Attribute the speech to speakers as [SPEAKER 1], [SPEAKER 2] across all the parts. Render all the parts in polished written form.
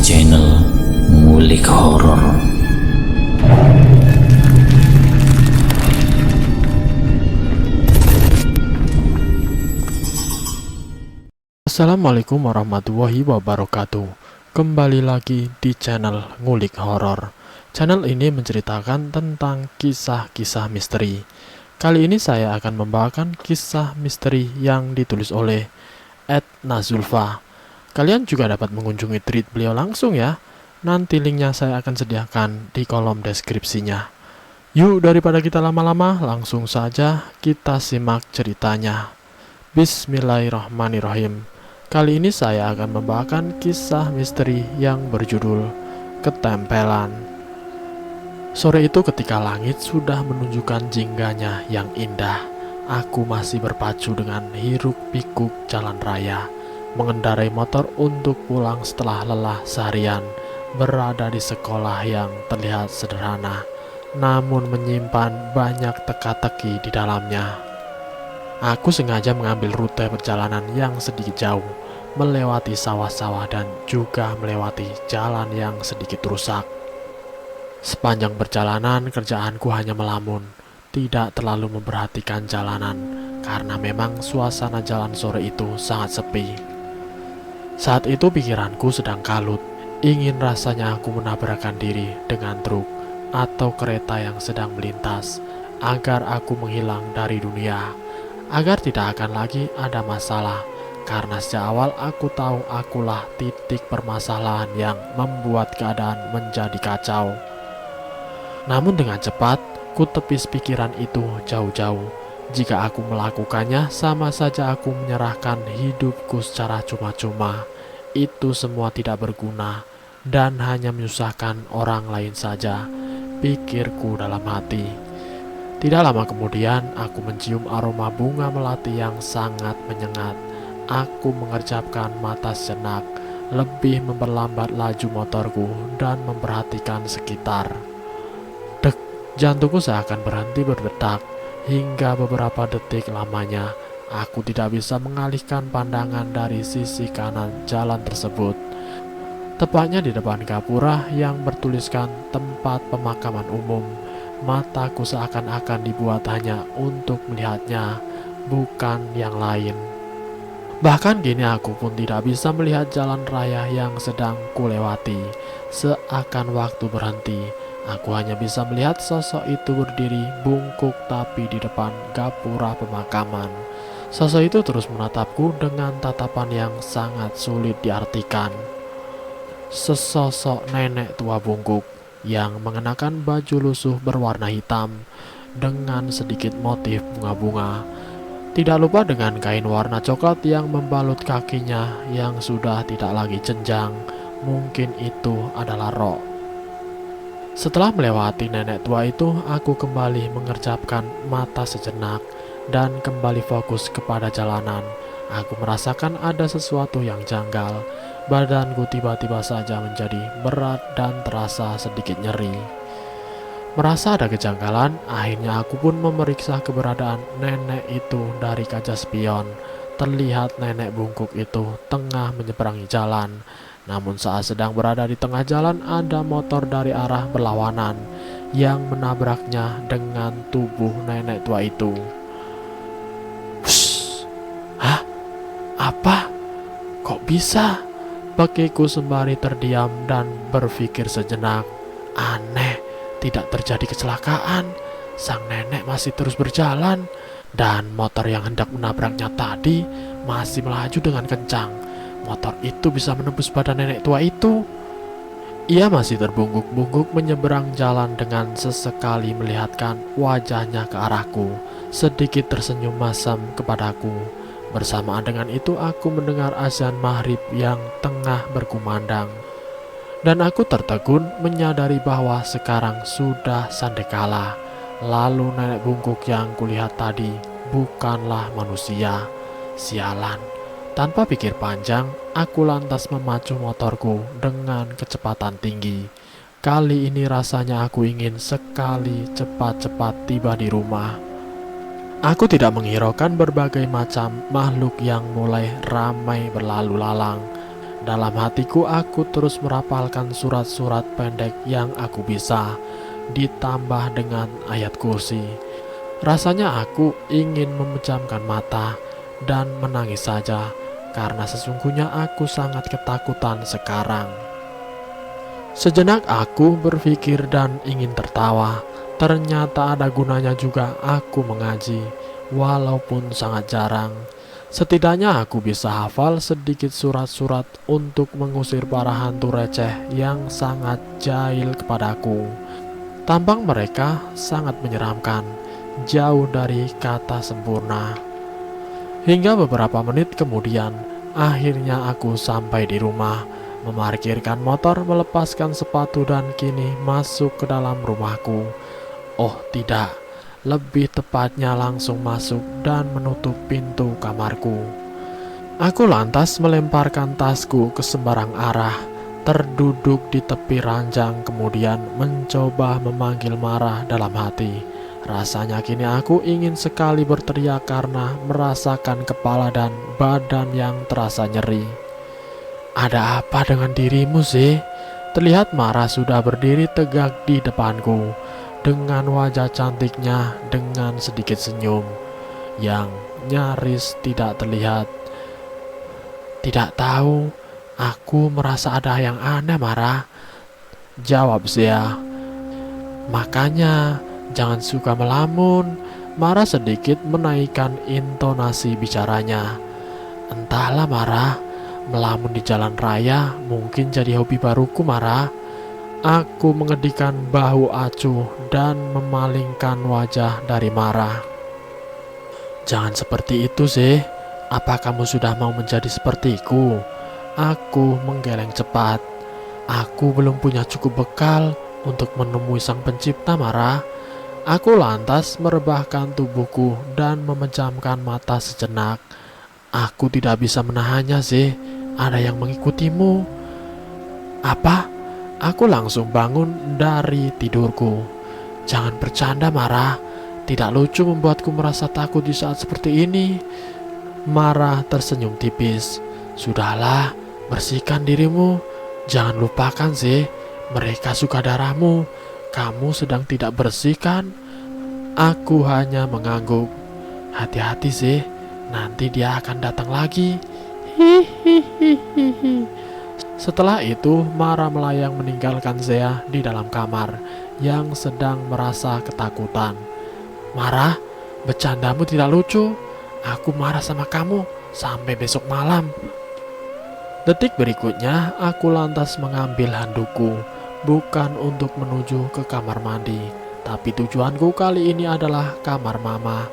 [SPEAKER 1] channel Ngulik Horor.
[SPEAKER 2] Assalamualaikum warahmatullahi wabarakatuh. Kembali lagi di channel Ngulik Horor. Channel ini menceritakan tentang kisah-kisah misteri. Kali ini saya akan membawakan kisah misteri yang ditulis oleh Ed Nazulfa. Kalian juga dapat mengunjungi tweet beliau langsung ya. Nanti linknya saya akan sediakan di kolom deskripsinya. Yuk, daripada kita lama-lama, langsung saja kita simak ceritanya. Bismillahirrahmanirrahim. Kali ini saya akan membawakan kisah misteri yang berjudul Ketempelan. Sore itu ketika langit sudah menunjukkan jingganya yang indah, aku masih berpacu dengan hiruk pikuk jalan raya, mengendarai motor untuk pulang setelah lelah seharian, berada di sekolah yang terlihat sederhana, namun menyimpan banyak teka-teki di dalamnya. Aku sengaja mengambil rute perjalanan yang sedikit jauh, melewati sawah-sawah dan juga melewati jalan yang sedikit rusak. Sepanjang perjalanan, kerjaanku hanya melamun, tidak terlalu memperhatikan jalanan, karena memang suasana jalan sore itu sangat sepi. Saat itu pikiranku sedang kalut, ingin rasanya aku menabrakkan diri dengan truk atau kereta yang sedang melintas, agar aku menghilang dari dunia, agar tidak akan lagi ada masalah, karena sejak awal aku tahu akulah titik permasalahan yang membuat keadaan menjadi kacau. Namun dengan cepat, ku tepis pikiran itu jauh-jauh. Jika aku melakukannya, sama saja aku menyerahkan hidupku secara cuma-cuma. Itu semua tidak berguna dan hanya menyusahkan orang lain saja, pikirku dalam hati. Tidak lama kemudian, aku mencium aroma bunga melati yang sangat menyengat. Aku mengerjapkan mata sejenak, lebih memperlambat laju motorku dan memperhatikan sekitar. Jantungku seakan berhenti berdetak. Hingga beberapa detik lamanya, aku tidak bisa mengalihkan pandangan dari sisi kanan jalan tersebut, tepatnya di depan gapura yang bertuliskan tempat pemakaman umum. Mataku seakan-akan dibuat hanya untuk melihatnya, bukan yang lain. Bahkan kini aku pun tidak bisa melihat jalan raya yang sedang kulewati. Seakan waktu berhenti, aku hanya bisa melihat sosok itu berdiri bungkuk tapi di depan gapura pemakaman. Sosok itu terus menatapku dengan tatapan yang sangat sulit diartikan. Sesosok nenek tua bungkuk yang mengenakan baju lusuh berwarna hitam dengan sedikit motif bunga-bunga. Tidak lupa dengan kain warna coklat yang membalut kakinya yang sudah tidak lagi jenjang. Mungkin itu adalah rok. Setelah melewati nenek tua itu, aku kembali mengerjapkan mata sejenak dan kembali fokus kepada jalanan. Aku merasakan ada sesuatu yang janggal. Badanku tiba-tiba saja menjadi berat dan terasa sedikit nyeri. Merasa ada kejanggalan, akhirnya aku pun memeriksa keberadaan nenek itu dari kaca spion. Terlihat nenek bungkuk itu tengah menyeberangi jalan. Namun saat sedang berada di tengah jalan, ada motor dari arah berlawanan yang menabraknya dengan tubuh nenek tua itu. Hush. Hah? Apa? Kok bisa? Bagiku sembari terdiam dan berpikir sejenak. Aneh, tidak terjadi kecelakaan. Sang nenek masih terus berjalan dan motor yang hendak menabraknya tadi masih melaju dengan kencang. Motor itu bisa menembus badan nenek tua itu. Ia masih terbungkuk-bungkuk menyeberang jalan dengan sesekali melihatkan wajahnya ke arahku, sedikit tersenyum masam kepadaku. Bersamaan dengan itu aku mendengar azan maghrib yang tengah berkumandang. Dan aku tertegun menyadari bahwa sekarang sudah sandekala. Lalu nenek bungkuk yang kulihat tadi bukanlah manusia. Sialan. Tanpa pikir panjang, aku lantas memacu motorku dengan kecepatan tinggi. Kali ini rasanya aku ingin sekali cepat-cepat tiba di rumah. Aku tidak menghiraukan berbagai macam makhluk yang mulai ramai berlalu lalang. Dalam hatiku aku terus merapalkan surat-surat pendek yang aku bisa, ditambah dengan ayat kursi. Rasanya aku ingin memejamkan mata dan menangis saja, karena sesungguhnya aku sangat ketakutan sekarang. Sejenak aku berpikir dan ingin tertawa. Ternyata ada gunanya juga aku mengaji, walaupun sangat jarang. Setidaknya aku bisa hafal sedikit surat-surat untuk mengusir para hantu receh yang sangat jahil kepadaku. Tampang mereka sangat menyeramkan, jauh dari kata sempurna. Hingga beberapa menit kemudian, akhirnya aku sampai di rumah, memarkirkan motor, melepaskan sepatu dan kini masuk ke dalam rumahku. Oh tidak, lebih tepatnya langsung masuk dan menutup pintu kamarku. Aku lantas melemparkan tasku ke sembarang arah, terduduk di tepi ranjang, kemudian mencoba memanggil Marah dalam hati. Rasanya kini aku ingin sekali berteriak karena merasakan kepala dan badan yang terasa nyeri. Ada apa dengan dirimu sih? Terlihat Marah sudah berdiri tegak di depanku, dengan wajah cantiknya dengan sedikit senyum yang nyaris tidak terlihat. Tidak tahu, aku merasa ada yang aneh Marah, jawab Zia. Makanya jangan suka melamun. Marah sedikit menaikkan intonasi bicaranya. Entahlah Marah, melamun di jalan raya mungkin jadi hobi baruku Marah. Aku mengedikan bahu acuh dan memalingkan wajah dari Marah. Jangan seperti itu sih. Apa kamu sudah mau menjadi sepertiku? Aku menggeleng cepat. Aku belum punya cukup bekal untuk menemui sang pencipta Marah. Aku lantas merebahkan tubuhku dan memejamkan mata sejenak. Aku tidak bisa menahannya sih. Ada yang mengikutimu. Apa? Aku langsung bangun dari tidurku. Jangan bercanda Marah. Tidak lucu membuatku merasa takut di saat seperti ini. Marah tersenyum tipis. Sudahlah, bersihkan dirimu. Jangan lupakan sih, mereka suka darahmu. Kamu sedang tidak bersih kan? Aku hanya mengangguk. Hati-hati sih, nanti dia akan datang lagi. Hihihihihi. Setelah itu, Marah melayang meninggalkan Zea di dalam kamar yang sedang merasa ketakutan. Marah, bercandamu tidak lucu. Aku marah sama kamu sampai besok malam. Detik berikutnya, aku lantas mengambil handukku, bukan untuk menuju ke kamar mandi, tapi tujuanku kali ini adalah kamar mama.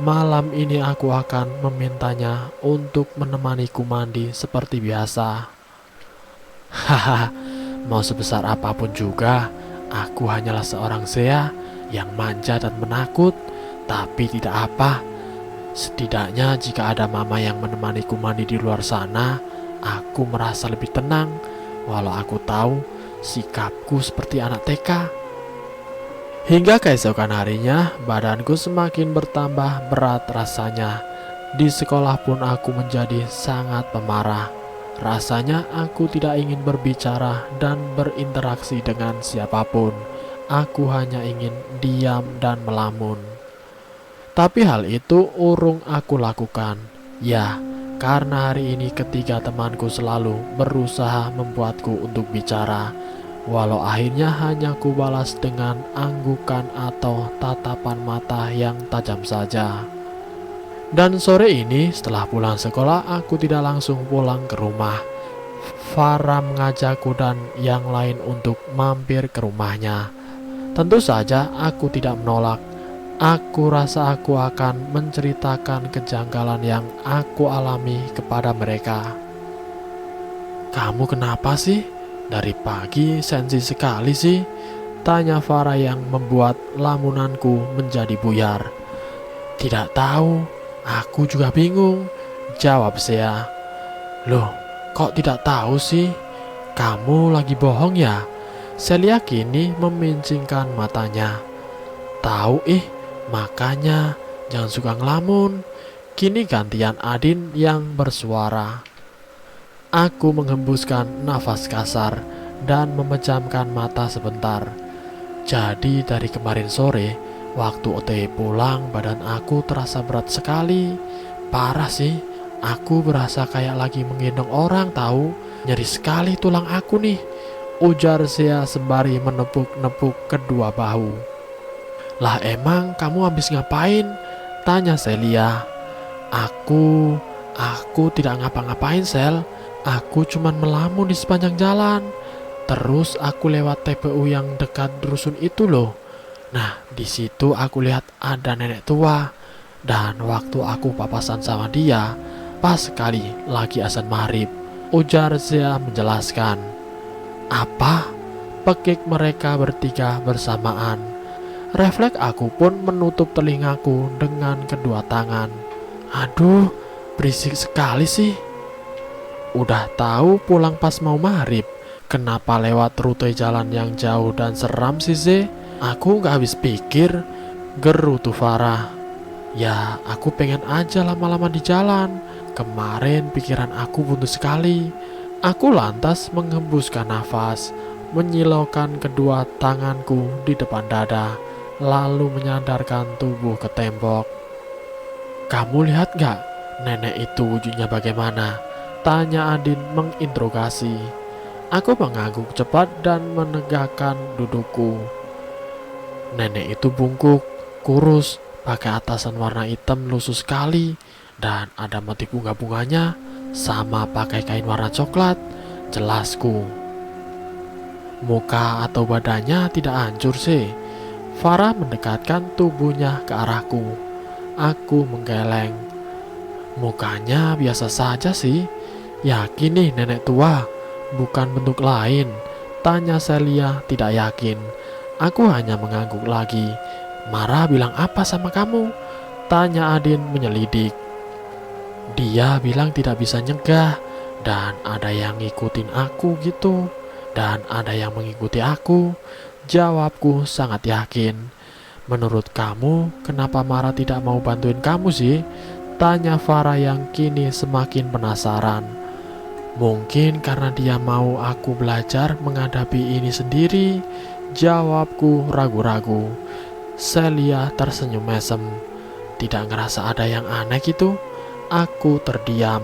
[SPEAKER 2] Malam ini aku akan memintanya untuk menemaniku mandi seperti biasa. Haha, mau sebesar apapun juga, aku hanyalah seorang Zea yang manja dan menakut, tapi tidak apa. Setidaknya jika ada mama yang menemaniku mandi di luar sana, aku merasa lebih tenang, walau aku tahu sikapku seperti anak TK. Hingga keesokan harinya, badanku semakin bertambah berat rasanya. Di sekolah pun aku menjadi sangat pemarah. Rasanya aku tidak ingin berbicara dan berinteraksi dengan siapapun. Aku hanya ingin diam dan melamun. Tapi hal itu urung aku lakukan. Ya, karena hari ini ketiga temanku selalu berusaha membuatku untuk bicara, walau akhirnya hanya kubalas dengan anggukan atau tatapan mata yang tajam saja. Dan sore ini setelah pulang sekolah, aku tidak langsung pulang ke rumah. Farah mengajakku dan yang lain untuk mampir ke rumahnya. Tentu saja aku tidak menolak. Aku rasa aku akan menceritakan kejanggalan yang aku alami kepada mereka. Kamu kenapa sih? Dari pagi sensi sekali sih, tanya Farah yang membuat lamunanku menjadi buyar. Tidak tahu, aku juga bingung, jawab Zea. Loh, kok tidak tahu sih? Kamu lagi bohong ya? Celia kini memincingkan matanya. Tahu makanya jangan suka ngelamun. Kini gantian Adin yang bersuara. Aku menghembuskan nafas kasar dan memejamkan mata sebentar. Jadi dari kemarin sore, waktu OTW pulang, badan aku terasa berat sekali. Parah sih, aku berasa kayak lagi menggendong orang tahu. Nyeri sekali tulang aku nih, ujar Zia sembari menepuk-nepuk kedua bahu. Lah emang kamu habis ngapain? Tanya Celia. Aku tidak ngapa-ngapain, Sel. Aku cuman melamun di sepanjang jalan. Terus aku lewat TPU yang dekat dusun itu loh. Nah, di situ aku lihat ada nenek tua. Dan waktu aku papasan sama dia, pas sekali lagi azan maghrib, ujar Zia menjelaskan. Apa? Pekik mereka bertiga bersamaan. Refleks aku pun menutup telingaku dengan kedua tangan. Aduh, berisik sekali sih. Udah tahu pulang pas mau maghrib, kenapa lewat rute jalan yang jauh dan seram sih, Ze? Aku gak habis pikir, gerutu Farah. Ya, aku pengen aja lama-lama di jalan. Kemarin pikiran aku buntu sekali. Aku lantas menghembuskan nafas, menyilaukan kedua tanganku di depan dada, lalu menyandarkan tubuh ke tembok. Kamu lihat gak nenek itu wujudnya bagaimana? Tanya Adin menginterogasi. Aku mengangguk cepat dan menegakkan dudukku. Nenek itu bungkuk, kurus, pakai atasan warna hitam lusuh sekali, dan ada motif bunga-bunganya, sama pakai kain warna coklat. Jelasku. Muka atau badannya tidak hancur sih. Farah mendekatkan tubuhnya ke arahku. Aku menggeleng. Mukanya biasa saja sih. Yakin nih nenek tua, bukan bentuk lain? Tanya Celia tidak yakin. Aku hanya mengangguk lagi. Mara bilang apa sama kamu? Tanya Adin menyelidik. Dia bilang tidak bisa nyegah, dan ada yang ngikutin aku gitu, dan ada yang mengikuti aku. Jawabku sangat yakin. Menurut kamu, kenapa Mara tidak mau bantuin kamu sih? Tanya Farah yang kini semakin penasaran. Mungkin karena dia mau aku belajar menghadapi ini sendiri. Jawabku ragu-ragu. Celia tersenyum mesem. Tidak ngerasa ada yang aneh gitu. Aku terdiam.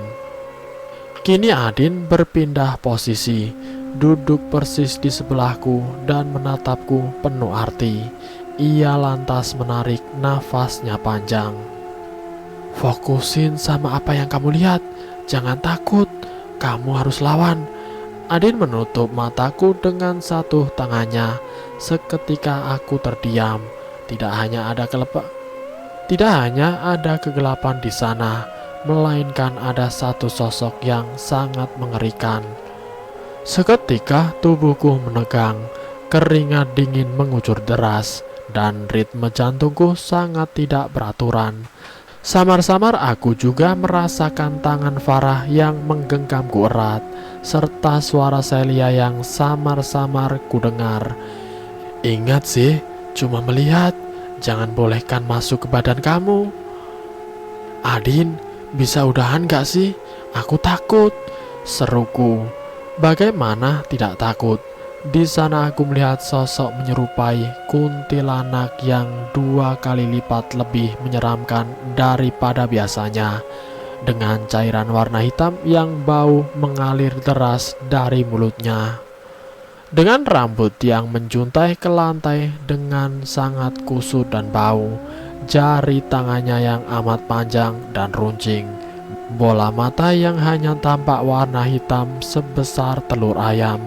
[SPEAKER 2] Kini Adin berpindah posisi, duduk persis di sebelahku dan menatapku penuh arti. Ia lantas menarik nafasnya panjang. Fokusin sama apa yang kamu lihat. Jangan takut. Kamu harus lawan. Adin menutup mataku dengan satu tangannya. Seketika aku terdiam. Tidak hanya ada kegelapan di sana, melainkan ada satu sosok yang sangat mengerikan. Seketika tubuhku menegang, keringat dingin mengucur deras, dan ritme jantungku sangat tidak beraturan. Samar-samar aku juga merasakan tangan Farah yang menggenggamku erat, serta suara Celia yang samar-samar ku dengar. Ingat sih, cuma melihat, jangan bolehkan masuk ke badan kamu. Adin, bisa udahan gak sih? Aku takut, seruku. Bagaimana tidak takut? Di sana aku melihat sosok menyerupai kuntilanak yang 2 kali lipat lebih menyeramkan daripada biasanya, dengan cairan warna hitam yang bau mengalir deras dari mulutnya. Dengan rambut yang menjuntai ke lantai dengan sangat kusut dan bau, jari tangannya yang amat panjang dan runcing, bola mata yang hanya tampak warna hitam sebesar telur ayam.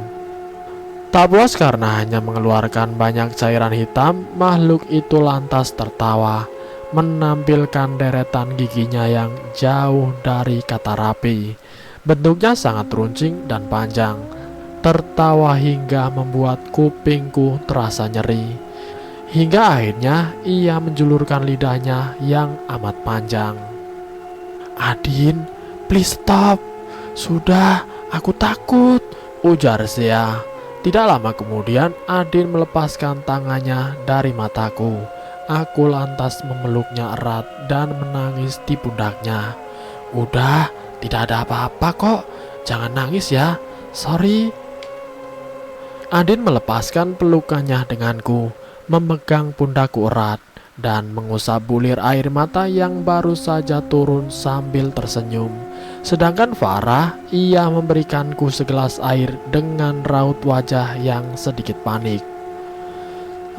[SPEAKER 2] Tak puas karena hanya mengeluarkan banyak cairan hitam, makhluk itu lantas tertawa, menampilkan deretan giginya yang jauh dari kata rapi. Bentuknya sangat runcing dan panjang, tertawa hingga membuat kupingku terasa nyeri. Hingga akhirnya ia menjulurkan lidahnya yang amat panjang. Adin, please stop. Sudah, aku takut, ujar Zia. Tidak lama kemudian Adin melepaskan tangannya dari mataku. Aku lantas memeluknya erat dan menangis di pundaknya. Udah, tidak ada apa-apa kok. jangan nangis ya. Sorry. Adin melepaskan pelukannya denganku, memegang pundakku erat, dan mengusap bulir air mata yang baru saja turun sambil tersenyum. Sedangkan Farah, ia memberikanku segelas air dengan raut wajah yang sedikit panik.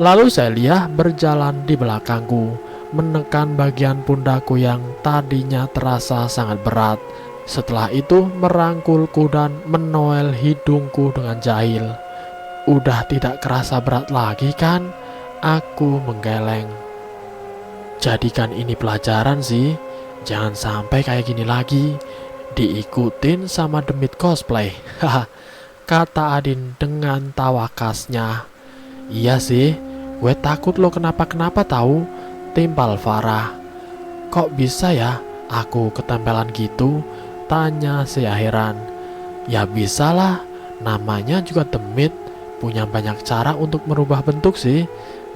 [SPEAKER 2] Lalu Celia berjalan di belakangku, menekan bagian pundakku yang tadinya terasa sangat berat. Setelah itu merangkulku dan menoel hidungku dengan jahil. Udah tidak kerasa berat lagi kan? Aku menggeleng. Jadikan ini pelajaran sih. Jangan sampai kayak gini lagi. Diikutin sama demit cosplay. Haha, kata Adin dengan tawa khasnya. Iya sih, gue takut lo kenapa-kenapa tahu, timpal Farah. Kok bisa ya aku ketempelan gitu? Tanya Sea heran. Ya bisalah, namanya juga demit. Punya banyak cara untuk merubah bentuk sih,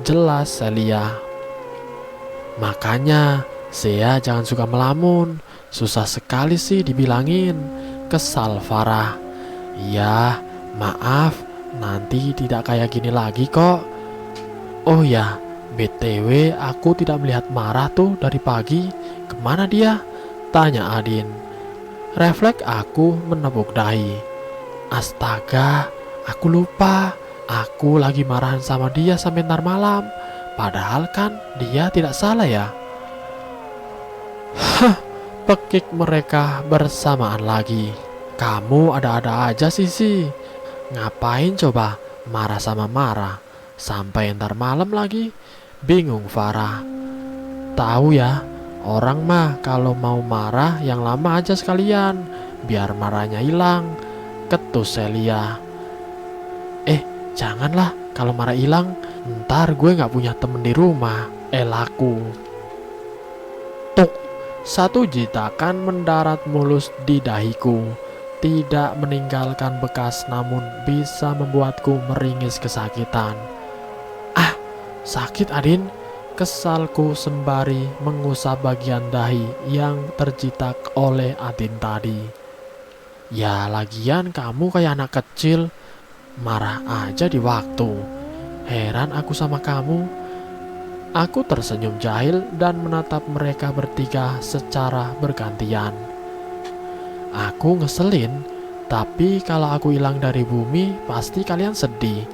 [SPEAKER 2] jelas Celia. Makanya, Sea jangan suka melamun. Susah sekali sih dibilangin, kesal Farah. Ya, maaf, nanti tidak kayak gini lagi kok. Oh ya, BTW aku tidak melihat Marah tuh dari pagi. Kemana dia? Tanya Adin. Refleks aku menepuk dahi. Astaga, aku lupa. Aku lagi marahan sama dia sampai ntar malam. Padahal kan dia tidak salah ya. Hah, pekik mereka bersamaan lagi. Kamu ada-ada aja sih. Ngapain coba marah sama Marah sampai ntar malam lagi? Bingung Farah. Tahu ya, orang mah kalau mau marah yang lama aja sekalian, biar marahnya hilang, ketus Celia. Janganlah, kalau marah hilang, ntar gue gak punya temen di rumah, elaku. Tuk, satu jitakan mendarat mulus di dahiku. Tidak meninggalkan bekas namun bisa membuatku meringis kesakitan. Ah, sakit Adin, kesalku sembari mengusap bagian dahi yang terjitak oleh Adin tadi. Ya lagian kamu kayak anak kecil, marah aja di waktu. Heran aku sama kamu. Aku tersenyum jahil dan menatap mereka bertiga secara bergantian. Aku ngeselin, tapi kalau aku hilang dari bumi pasti kalian sedih.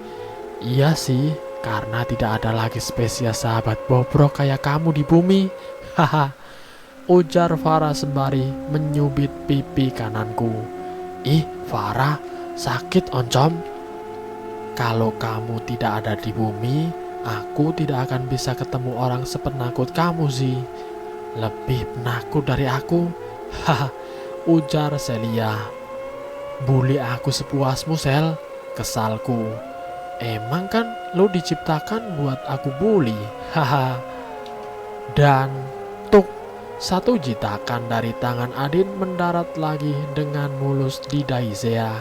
[SPEAKER 2] Iya sih, karena tidak ada lagi spesies sahabat bobrok kayak kamu di bumi. Haha, ujar Farah sembari menyubit pipi kananku. Ih, Farah, sakit oncom. Kalau kamu tidak ada di bumi, aku tidak akan bisa ketemu orang sepenakut kamu sih. Lebih penakut dari aku. Haha, ujar Celia. Bully aku sepuasmu, Sel, kesalku. Emang kan lo diciptakan buat aku bully. Haha. Dan tuk, satu jitakan dari tangan Adin mendarat lagi dengan mulus di dahi Sea.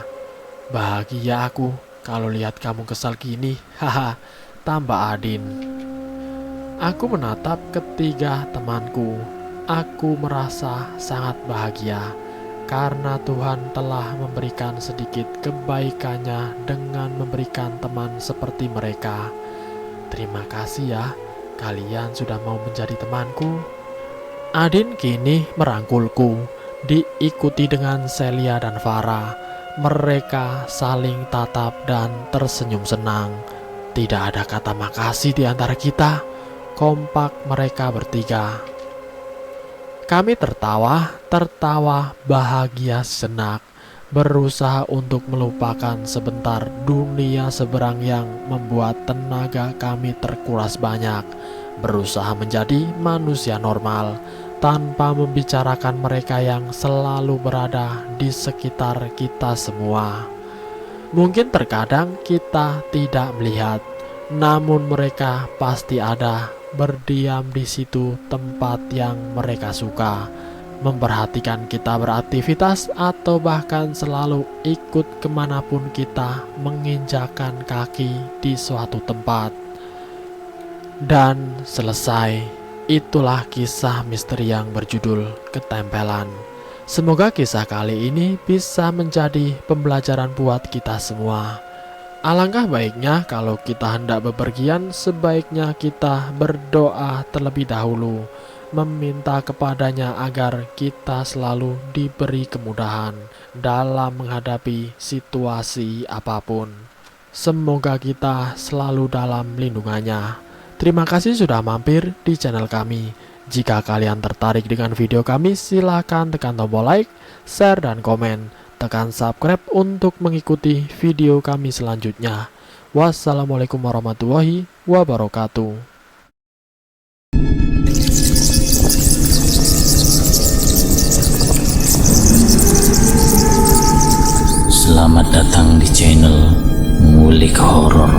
[SPEAKER 2] Bahagia aku kalau lihat kamu kesal gini. Haha, tambah Adin. Aku menatap ketiga temanku. Aku merasa sangat bahagia karena Tuhan telah memberikan sedikit kebaikannya dengan memberikan teman seperti mereka. Terima kasih ya, kalian sudah mau menjadi temanku. Adin kini merangkulku, diikuti dengan Celia dan Farah. Mereka saling tatap dan tersenyum senang. Tidak ada kata makasih di antara kita. Kompak mereka bertiga. Kami tertawa bahagia sejenak, berusaha untuk melupakan sebentar dunia seberang yang membuat tenaga kami terkuras banyak, berusaha menjadi manusia normal, tanpa membicarakan mereka yang selalu berada di sekitar kita semua. Mungkin terkadang kita tidak melihat, namun mereka pasti ada, berdiam di situ tempat yang mereka suka, memperhatikan kita beraktivitas atau bahkan selalu ikut kemanapun kita menginjakan kaki di suatu tempat. Dan selesai. Itulah kisah misteri yang berjudul Ketempelan. Semoga kisah kali ini bisa menjadi pembelajaran buat kita semua. Alangkah baiknya kalau kita hendak bepergian, sebaiknya kita berdoa terlebih dahulu, meminta kepadanya agar kita selalu diberi kemudahan dalam menghadapi situasi apapun. Semoga kita selalu dalam lindungannya. Terima kasih sudah mampir di channel kami. Jika kalian tertarik dengan video kami, silahkan tekan tombol like, share, dan komen. Tekan subscribe untuk mengikuti video kami selanjutnya. Wassalamualaikum warahmatullahi wabarakatuh.
[SPEAKER 1] Selamat datang di channel Ngulik Horor.